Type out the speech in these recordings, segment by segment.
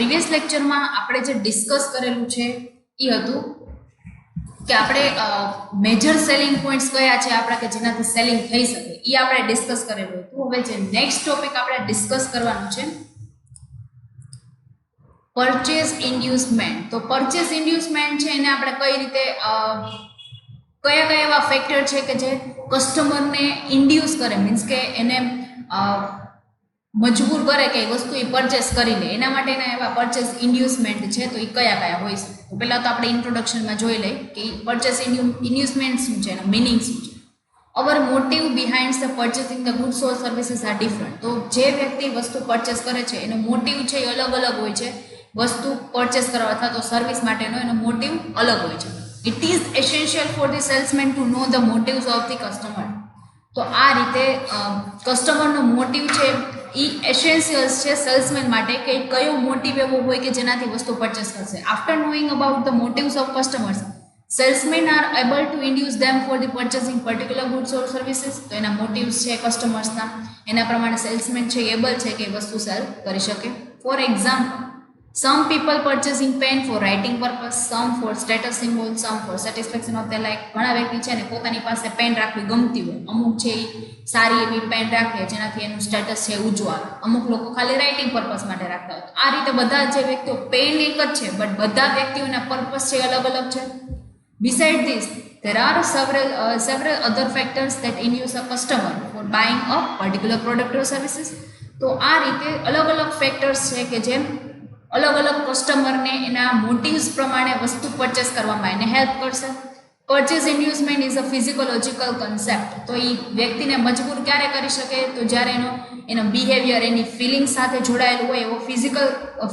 Previous લેક્ચરમાં આપણે જે ડિસ્કસ કરેલું છે એ હતું કે આપણે મેજર સેલિંગ પોઈન્ટ્સ કયા છે આપણા કે જેનાથી સેલિંગ થઈ શકે એ આપણે ડિસ્કસ કરેલું હતું. હવે જે નેક્સ્ટ ટોપિક આપણે ડિસ્કસ કરવાનું છે પરચેસ ઇન્ડ્યુસમેન્ટ. તો પરચેસ ઇન્ડ્યુસમેન્ટ છે એને આપણે કઈ રીતે કયા કયા એવા ફેક્ટર છે કે જે કસ્ટમરને ઇન્ડ્યુસ કરે, મીન્સ કે એને મજબૂર કરે કે એ વસ્તુ એ પરચેસ કરી લે, એના માટેના એવા પરચેસ ઇન્ડ્યુસમેન્ટ છે તો એ કયા કયા હોય છે. તો પહેલાં તો આપણે ઇન્ટ્રોડક્શનમાં જોઈ લઈએ કે પરચેસ ઇન્ડ્યુસમેન્ટ શું છે, એનો મિનિંગ શું છે. Our motive behind the purchasing the goods or services are different. તો જે વ્યક્તિ વસ્તુ પરચેસ કરે છે એનો મોટિવ છે એ અલગ અલગ હોય છે. વસ્તુ પરચેસ કરવા અથવા તો સર્વિસ માટેનો એનો મોટિવ અલગ હોય છે. It is essential for the salesman to know the motives of the customer. તો આ રીતે કસ્ટમરનો મોટિવ છે એ એસેન્શિયલ્સ છે સેલ્સમેન માટે કે કયો મોટિવ એવો હોય કે જેનાથી વસ્તુ પરચેસ કરશે. After knowing about the motives of customers, salesman are able to induce them for the purchasing particular goods or services. તો એના મોટિવ્સ છે કસ્ટમર્સના, એના પ્રમાણે સેલ્સમેન છે એબલ છે કે વસ્તુ સેલ કરી શકે. For example, some people purchasing pen for writing purpose, some for status symbol, some for satisfaction of their life. ઘણા વ્યક્તિ છે ને પોતાની પાસે પેન રાખવી ગમતી હોય, અમુક છે સારી એવી પેન રાખે જેનાથી એનું સ્ટેટસ છે ઊંચું આવે, અમુક લોકો ખાલી રાઇટિંગ પર્પસ માટે રાખતા હોય. આ રીતે બધા જે વ્યક્તિઓ, પેન એક જ છે બટ બધા વ્યક્તિઓના પર્પસ છે અલગ અલગ છે. Beside this, there are several other factors that induce a customer for buying a particular product or services. તો આ રીતે અલગ અલગ ફેક્ટર્સ છે કે જેમ અલગ અલગ કસ્ટમરને એના મોટિવ્સ પ્રમાણે વસ્તુ પરચેસ કરવામાં એને હેલ્પ કરશે. Purchase inducement is a psychological concept. તો એ વ્યક્તિને મજબૂર ક્યારે કરી શકે તો જ્યારે એનો બિહેવિયર એની ફિલિંગ સાથે જોડાયેલું હોય એવો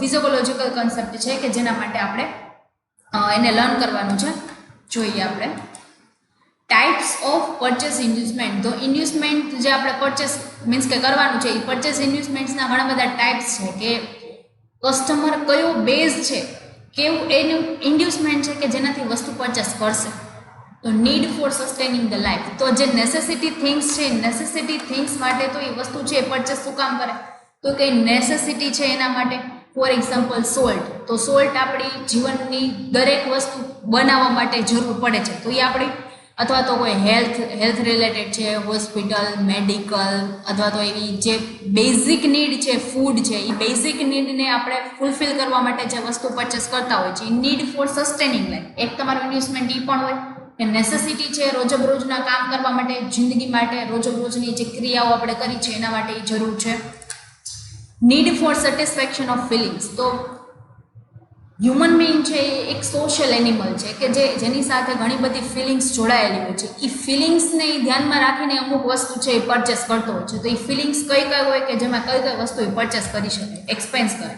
ફિઝિકોલોજીકલ કન્સેપ્ટ છે કે જેના માટે આપણે એને લર્ન કરવાનું છે. જોઈએ આપણે ટાઈપ્સ ઓફ પરચેસ ઇન્ડ્યુસમેન્ટ. તો ઇન્ડ્યુસમેન્ટ જે આપણે પરચેસ મીન્સ કે કરવાનું છે એ પરચેસ ઇન્ડ્યુસમેન્ટ્સના ઘણા બધા ટાઈપ્સ છે કે કસ્ટમર કયો બેઝ છે, કેવું એનું ઇન્ડ્યુસમેન્ટ છે કે જેનાથી વસ્તુ પરચેસ કરશે. તો need four sustaining the life. તો જે નેસેસિટી થિંગ્સ છે, નેસેસિટી થિંગ્સ માટે તો એ વસ્તુ છે એ પરચેસ શું કામ કરે તો કે નેસેસિટી છે એના માટે. For example salt. તો સોલ્ટ આપણી જીવનની દરેક વસ્તુ બનાવવા માટે જરૂર પડે છે. તો એ આપણી અથવા તો કોઈ હેલ્થ રિલેટેડ છે, હોસ્પિટલ, મેડિકલ, અથવા તો એવી જે બેઝિક નીડ છે, ફૂડ છે, એ બેઝિક નીડને આપણે ફૂલફિલ કરવા માટે જે વસ્તુ પરચેસ કરતા હોય છે એ નીડ ફોર સસ્ટેનિંગ લાઈફ. એક તમારું ઇન્વેસ્ટમેન્ટ એ પણ હોય કે નેસેસિટી છે, રોજબરોજના કામ કરવા માટે, જિંદગી માટે, રોજબરોજની જે ક્રિયાઓ આપણે કરી છે એના માટે એ જરૂર છે. Need for satisfaction of feelings. તો હ્યુમન બીઈંગ છે એ એક સોશિયલ એનિમલ છે કે જેની સાથે ઘણી બધી ફિલિંગ્સ જોડાયેલી હોય છે. એ ફિલિંગ્સને ધ્યાનમાં રાખીને અમુક વસ્તુ છે એ પરચેસ કરતો હોય છે. તો એ ફિલિંગ્સ કઈ કઈ હોય કે જેમાં કઈ કઈ વસ્તુ એ પરચેસ કરી શકે, એક્સપેન્સ કરે.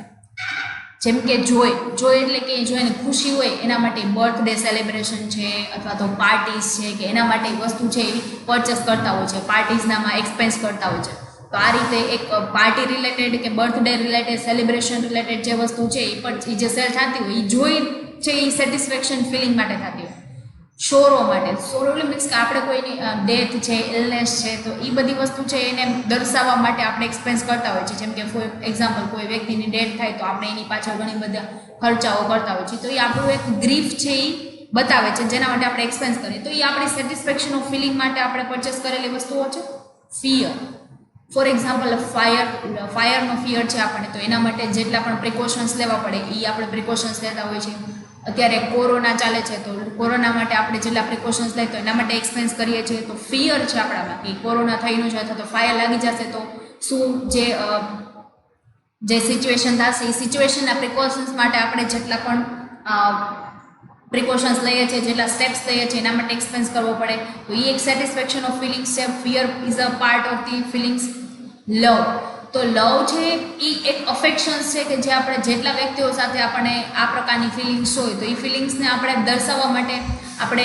જેમ કે જોય એટલે કે જો એને ખુશી હોય એના માટે બર્થડે સેલિબ્રેશન છે અથવા તો પાર્ટીઝ છે કે એના માટે વસ્તુ છે એ પરચેસ કરતા હોય છે, પાર્ટીઝનામાં એક્સપેન્સ કરતા હોય છે. તો આ રીતે એક પાર્ટી રિલેટેડ કે બર્થડે રિલેટેડ, સેલિબ્રેશન રિલેટેડ જે વસ્તુ છે એ પણ જે સેલ થતી હોય એ જોઈ છે એ સેટિસ્ફેક્શન ફિલિંગ માટે થતી હોય. શોરો માટે, શોરો મીન્સ કે આપણે કોઈની ડેથ છે, ઇલનેસ છે, તો એ બધી વસ્તુ છે એને દર્શાવવા માટે આપણે એક્સપેન્સ કરતા હોય છે. જેમ કે ફોર એક્ઝામ્પલ કોઈ વ્યક્તિની ડેથ થાય તો આપણે એની પાછળ ઘણી બધા ખર્ચાઓ કરતા હોય છે. તો એ આપણું એક ગ્રીફ છે એ બતાવે છે જેના માટે આપણે એક્સપેન્સ કરીએ. તો એ આપણી સેટિસ્ફેક્શન ઓફ ફિલિંગ માટે આપણે પરચેસ કરેલી વસ્તુઓ છે. ફિયર, ફોર એક્ઝામ્પલ ફાયરનો ફિયર છે આપણને, તો એના માટે જેટલા પણ પ્રિકોશન્સ લેવા પડે એ આપણે પ્રિકોશન્સ લેતા હોય છે. અત્યારે કોરોના ચાલે છે તો કોરોના માટે આપણે જેટલા પ્રિકોશન્સ લઈએ તો એના માટે એક્સપેન્સ કરીએ છીએ. તો ફિયર છે આપણામાં કે કોરોના થઈનું છે અથવા તો ફાયર લાગી જશે તો શું જે સિચ્યુએશન થશે એ સિચ્યુએશનના પ્રિકોશન્સ માટે આપણે જેટલા પણ પ્રિકોશન્સ લઈએ છીએ, જેટલા સ્ટેપ્સ લઈએ છીએ એના માટે એક્સપેન્સ કરવો પડે. તો એ એક સેટિસ્ફેક્શન ઓફ ફિલિંગ્સ છે. Fear is a part of the feelings. Love, તો લવ છે એ એક અફેક્શન્સ છે કે જે આપણે જેટલા વ્યક્તિઓ સાથે આપણને આ પ્રકારની ફિલિંગ્સ હોય તો એ ફિલિંગ્સને આપણે દર્શાવવા માટે આપણે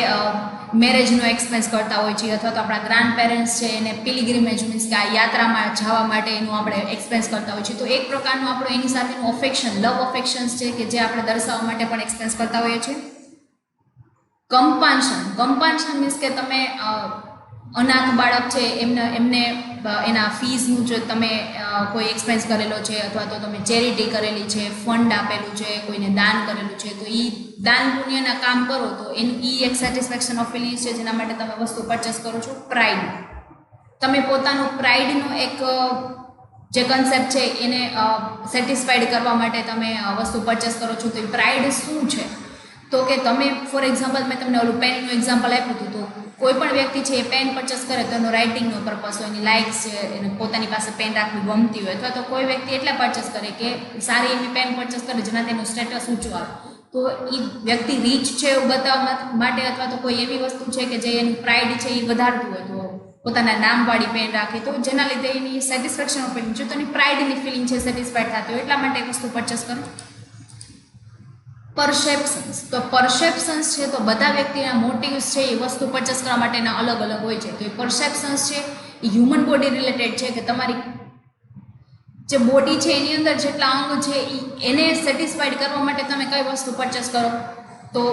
મેરેજનો એક્સપેન્સ કરતા હોય છીએ અથવા તો આપણા ગ્રાન્ડ પેરેન્ટ્સ છે એને પિલિગ્રીમેજ મીન્સ કે આ યાત્રામાં જવા માટે એનું આપણે એક્સપેન્સ કરતા હોય છીએ. તો એક પ્રકારનું આપણું એની સાથેનું અફેક્શન, લવ અફેક્શન્સ છે કે જે આપણે દર્શાવવા માટે પણ એક્સપેન્સ કરતા હોઈએ છીએ. કમ્પાન્શન મીન્સ કે તમે અનાથ બાળક છે એમને એના ફીઝનું જો તમે કોઈ એક્સપેન્સ કરેલો છે અથવા તો તમે ચેરિટી કરેલી છે, ફંડ આપેલું છે, કોઈને દાન કરેલું છે, તો એ દાન પુણ્યના કામ કરો તો એ એક સેટિસ્ફેક્શન ઓફ ફિલિંગ્સ છે જેના માટે તમે વસ્તુ પરચેસ કરો છો. પ્રાઇડ, તમે પોતાનો પ્રાઇડનો એક જે કન્સેપ્ટ છે એને સેટિસ્ફાઈડ કરવા માટે તમે વસ્તુ પરચેસ કરો છો. તો એ પ્રાઇડ શું છે? તો કે તમે ફોર એક્ઝામ્પલ મેં તમને ઓલું પેનનું એક્ઝામ્પલ આપ્યું હતું, તો કોઈ પણ વ્યક્તિ છે એ પેન પરચેસ કરે તો એનો રાઇટિંગનો પર્પઝ હોય, એની લાઇક્સ છે, એને પોતાની પાસે પેન રાખવી ગમતી હોય, અથવા તો કોઈ વ્યક્તિ એટલે પરચેસ કરે કે સારી એવી પેન પરચેસ કરે જેનાથી એનું સ્ટેટસ ઊંચું આવે. તો એ વ્યક્તિ રીચ છે એવું બતાવવા માટે, અથવા તો કોઈ એવી વસ્તુ છે કે જે એનું પ્રાઇડ છે એ વધારતું હોય, તો પોતાના નામવાળી પેન રાખે તો જેના લીધે એની સેટિસ્ફેક્શન ઓફ ફિલિંગ છે, તો એની પ્રાઇડની ફિલિંગ છે સેટિસ્ફાઈડ થતી હોય, એટલા માટે વસ્તુ પરચેસ કરો. પરસેપ્શન્સ, તો પરસેપ્શન્સ છે તો બધા વ્યક્તિના મોટિવ્સ છે એ વસ્તુ પરચેસ કરવા માટેના અલગ અલગ હોય છે. તો એ પરસેપ્શન્સ છે એ હ્યુમન બોડી રિલેટેડ છે, કે તમારી જે બોડી છે એની અંદર જેટલા અંગ છે એને સેટિસ્ફાઈડ કરવા માટે તમે કઈ વસ્તુ પરચેસ કરો. તો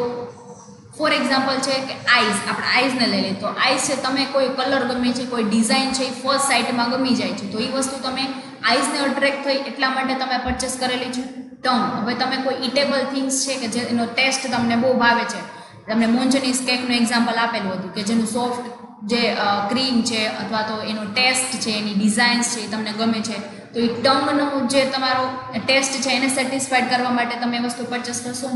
ફોર એક્ઝામ્પલ છે કે આઈઝ, આપણે આઈઝને લઈ લઈએ તો આઈઝ છે, તમે કોઈ કલર ગમે છે, કોઈ ડિઝાઇન છે એ ફર્સ્ટ સાઇટમાં ગમી જાય છે, તો એ વસ્તુ તમે આઈઝને અટ્રેક્ટ થઈ એટલા માટે તમે પરચેસ કરેલી છે. ટંગ, હવે તમે કોઈ ઇટેબલ થિંગ્સ છે કે જેનો ટેસ્ટ તમને બહુ ભાવે છે, તમને મોન્ચનીસ કેકનું એક્ઝામ્પલ આપેલું હતું કે જેનું સોફ્ટ જે ક્રીમ છે અથવા તો એનો ટેસ્ટ છે, એની ડિઝાઇન્સ છે એ તમને ગમે છે, તો એ ટંગનો જે તમારો ટેસ્ટ છે એને સેટિસ્ફાઈડ કરવા માટે તમે વસ્તુ પરચેસ કરશો.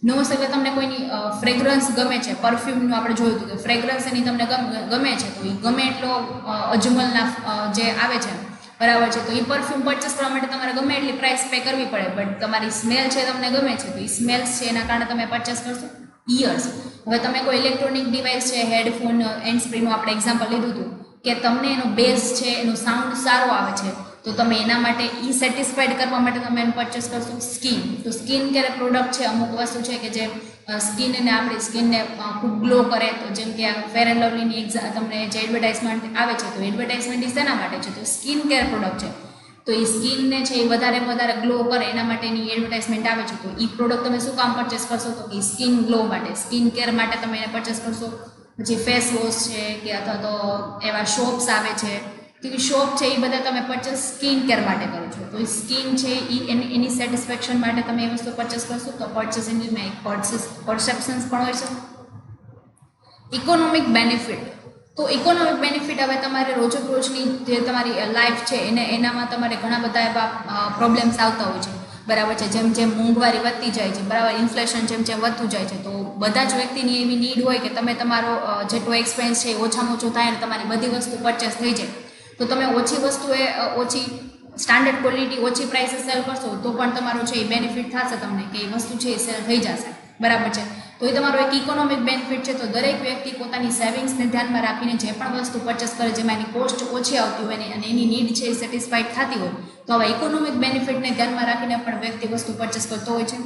નોઝ એટલે તમને કોઈની ફ્રેગ્રન્સ ગમે છે, પરફ્યુમનું આપણે જોયું હતું કે ફ્રેગ્રન્સ એની તમને ગમે છે, તો એ ગમે એટલો અજમલના જે આવે છે, બરાબર છે, તો એ પરફ્યુમ પરચેસ કરવા માટે તમારે ગમે એટલી પ્રાઇસ પે કરવી પડે, બટ તમારી સ્મેલ છે તમને ગમે છે, તો એ સ્મેલ્સ છે એના કારણે તમે પરચેસ કરશો. ઇયર્સ, હવે તમે કોઈ ઇલેક્ટ્રોનિક ડિવાઇસ છે, હેડફોન, હેન્ડસ્ફ્રીનું આપણે એક્ઝામ્પલ લીધું હતું કે તમને એનો બેઝ છે, એનો સાઉન્ડ સારો આવે છે, તો તમે એના માટે એ સેટિસ્ફાઈડ કરવા માટે તમે એને પરચેસ કરશો. સ્કિન, તો સ્કિન કેર પ્રોડક્ટ છે, અમુક વસ્તુ છે કે જે સ્કિનને આપણી સ્કિનને ખૂબ ગ્લો કરે, તો જેમ કે ફેર એન્ડ લવલીની તમને જે એડવર્ટાઇઝમેન્ટ આવે છે, તો એડવર્ટાઇઝમેન્ટ એ શેના માટે છે? તો સ્કિન કેર પ્રોડક્ટ છે, તો એ સ્કિનને છે એ વધારે ગ્લો કરે એના માટેની એડવર્ટાઇઝમેન્ટ આવે છે, તો એ પ્રોડક્ટ તમે શું કામ પરચેસ કરશો? તો એ સ્કિન ગ્લો માટે, સ્કિન કેર માટે તમે એને પરચેસ કરશો. પછી ફેસ વોશ છે કે અથવા તો એવા શોપ્સ આવે છે, તો એ શોપ છે એ બધા તમે પરચેસ સ્કિન કેર માટે કરો છો, તો એ સ્કિન છે એની સેટિસ્ફેક્શન માટે તમે એ વસ્તુ પરચેસ કરશો. તો પરચેસિંગમાં એક પરસેપ્શન્સ પણ હોય છે. ઇકોનોમિક બેનિફિટ, તો ઇકોનોમિક બેનિફિટ હવે તમારે રોજની જે તમારી લાઈફ છે એનામાં તમારે ઘણા બધા એવા પ્રોબ્લેમ્સ આવતા હોય છે, બરાબર છે, જેમ જેમ મોંઘવારી વધતી જાય છે, બરાબર, ઇન્ફ્લેશન જેમ વધતું જાય છે, તો બધા જ વ્યક્તિની એવી નીડ હોય કે તમે તમારો જેટલો એક્સપેન્સ છે એ ઓછામાં ઓછો થાય અને તમારી બધી વસ્તુ પરચેસ થઈ જાય, તો તમે ઓછી વસ્તુ એ ઓછી સ્ટાન્ડર્ડ ક્વોલિટી ઓછી પ્રાઇસે સેલ કરશો તો પણ તમારો છે એ બેનિફિટ થશે તમને કે એ વસ્તુ છે એ સેલ થઈ જશે, બરાબર છે. તો એ તમારો એક ઇકોનોમિક બેનિફિટ છે. તો દરેક વ્યક્તિ પોતાની સેવિંગ્સને ધ્યાનમાં રાખીને જે પણ વસ્તુ પરચેસ કરે જેમાં એની કોસ્ટ ઓછી આવતી હોય અને એની નીડ છે એ સેટિસ્ફાઈડ થતી હોય, તો આવા ઇકોનોમિક બેનિફિટને ધ્યાનમાં રાખીને પણ વ્યક્તિ વસ્તુ પરચેસ કરતો હોય છે.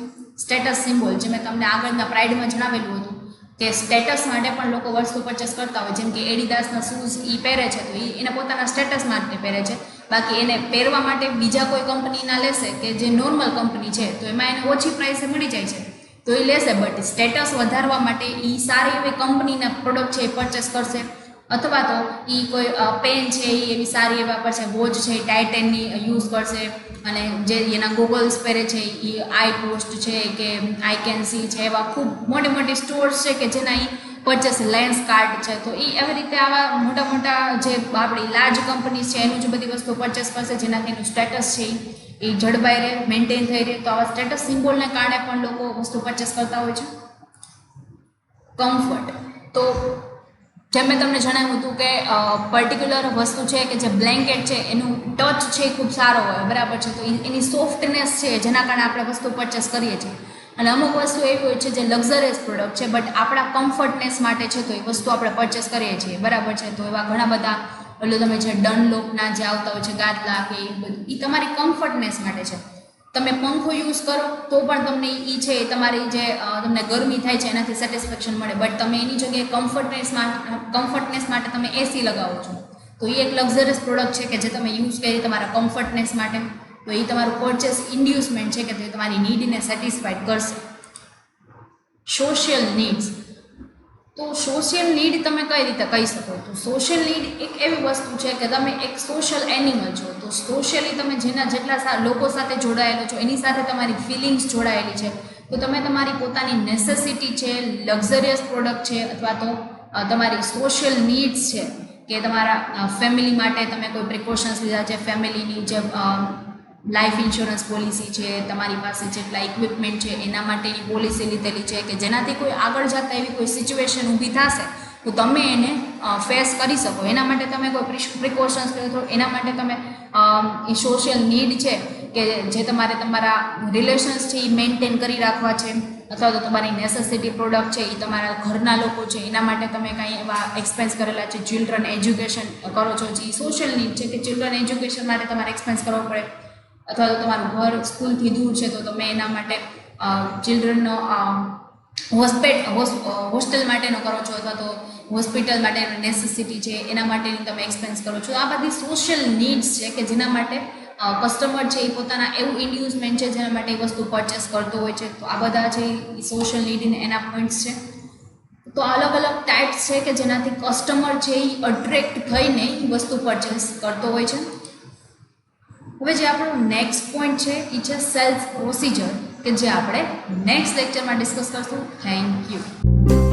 સ્ટેટસ સિમ્બોલ, જે મેં તમને આગળના પ્રાઇડમાં જણાવેલું હતું કે સ્ટેટસ માટે પણ લોકો વસ્તુ પરચેસ કરતા હોય, જેમ કે એડિડાસના શૂઝ એ પહેરે છે, તો એને પોતાના સ્ટેટસ માટે પહેરે છે, બાકી એને પહેરવા માટે બીજા કોઈ કંપનીના લેશે કે જે નોર્મલ કંપની છે, તો એમાં એને ઓછી પ્રાઇસે મળી જાય છે, તો એ લેશે, બટ સ્ટેટસ વધારવા માટે એ સારી એવી કંપનીના પ્રોડક્ટ છે એ પરચેસ કરશે, અથવા તો એ કોઈ પેન છે એ એવી સારી એવા પડશે, વોચ છે એ ટાઇટેનની યુઝ કરશે, અને જે એના ગોગલ્સ પહેરે છે એ આઈ પોસ્ટ છે કે આઈ કેન સી છે, એવા ખૂબ મોટી સ્ટોર્સ છે કે જેના એ પરચેસ, લેન્સ કાર્ડ છે, તો એ એવી રીતે આવા મોટા જે આપણી લાર્જ કંપનીઝ છે એનું જ બધી વસ્તુ પરચેસ કરશે, જેનાથી એનું સ્ટેટસ છે એ જળવાઈ રહે, મેન્ટેન થઈ રહે. તો આવા સ્ટેટસ સિમ્બોલને કારણે પણ લોકો વસ્તુ પરચેસ કરતા હોય છે. કમ્ફર્ટ, તો જેમ મેં તમને જણાવ્યું હતું કે પર્ટિક્યુલર વસ્તુ છે કે જે બ્લેન્કેટ છે એનું ટચ છે એ ખૂબ સારો હોય, બરાબર છે, તો એની સોફ્ટનેસ છે જેના કારણે આપણે વસ્તુ પરચેસ કરીએ છીએ. અને અમુક વસ્તુ એવી હોય છે જે લક્ઝરિયસ પ્રોડક્ટ છે બટ આપણા કમ્ફર્ટનેસ માટે છે, તો એ વસ્તુ આપણે પરચેસ કરીએ છીએ, બરાબર છે. તો એવા ઘણા બધા એટલે તમે જે ડનલોપના જે આવતા હોય છે ગાદલા કે એ બધું, એ તમારી કમ્ફર્ટનેસ માટે છે. તમે પંખો યુઝ કરો તો પણ તમને એ છે તમારી જે તમને ગરમી થાય છે એનાથી સેટિસ્ફેક્શન મળે, બટ તમે એની જગ્યાએ કમ્ફર્ટનેસ માટે તમે એસી લગાવો છો, તો એ એક લક્ઝરિયસ પ્રોડક્ટ છે કે જે તમે યુઝ કરી તમારા કમ્ફર્ટનેસ માટે, તો એ તમારું પરચેસ ઇન્ડ્યુસમેન્ટ છે કે તે તમારી નીડને સેટિસ્ફાઈડ કરશે. સોશિયલ નીડ્સ, તો સોશિયલ નીડ તમે કઈ રીતે કહી શકો? તો સોશિયલ નીડ એક એવી વસ્તુ છે કે તમે એક સોશિયલ એનિમલ છો, તો સોશિયલી તમે જેટલા લોકો સાથે જોડાયેલો છો એની સાથે તમારી ફિલિંગ્સ જોડાયેલી છે, તો તમે તમારી પોતાની નેસેસિટી છે, લક્ઝરિયસ પ્રોડક્ટ છે, અથવા તો તમારી સોશિયલ નીડ્સ છે કે તમારા ફેમિલી માટે તમે કોઈ પ્રિકોશન્સ લીધા છે, ફેમિલીની જે લાઈફ ઇન્સ્યોરન્સ પોલિસી છે, તમારી પાસે જેટલા ઇક્વિપમેન્ટ છે એના માટેની પોલિસી લીધેલી છે કે જેનાથી કોઈ આગળ જતાં એવી કોઈ સિચ્યુએશન ઊભી થશે તો તમે એને ફેસ કરી શકો, એના માટે તમે કોઈ પ્રિકોશન્સ લો છો, એના માટે તમે એ સોશિયલ નીડ છે કે જે તમારે તમારા રિલેશન્સ છે એ મેન્ટેન કરી રાખવા છે, અથવા તો તમારી નેસેસિટી પ્રોડક્ટ છે એ તમારા ઘરના લોકો છે એના માટે તમે કાંઈ એવા એક્સપેન્સ કરેલા છે, ચિલ્ડ્રન એજ્યુકેશન કરો છો, જે સોશિયલ નીડ છે કે ચિલ્ડ્રન એજ્યુકેશન માટે તમારે એક્સપેન્સ કરવો પડે, અથવા તો તમારું ઘર સ્કૂલથી દૂર છે તો તમે એના માટે ચિલ્ડ્રનનો હોસ્ટેલ માટેનો કરો છો, અથવા તો હોસ્પિટલ માટેની નેસેસિટી છે એના માટેની તમે એક્સપેન્સ કરો છો. આ બધી સોશિયલ નીડ્સ છે કે જેના માટે કસ્ટમર છે એ પોતાના એવું ઇન્ડ્યુસમેન્ટ છે જેના માટે એ વસ્તુ પરચેસ કરતો હોય છે. તો આ બધા છે એ સોશિયલ નીડ એના પોઈન્ટ્સ છે. તો અલગ અલગ ટાઈપ્સ છે કે જેનાથી કસ્ટમર છે એ અટ્રેક્ટ થઈને એ વસ્તુ પરચેસ કરતો હોય છે. હવે જે આપણો નેક્સ્ટ પોઈન્ટ છે એ છે સેલ્સ પ્રોસિજર, કે જે આપણે નેક્સ્ટ લેક્ચરમાં ડિસ્કસ કરશું. Thank you.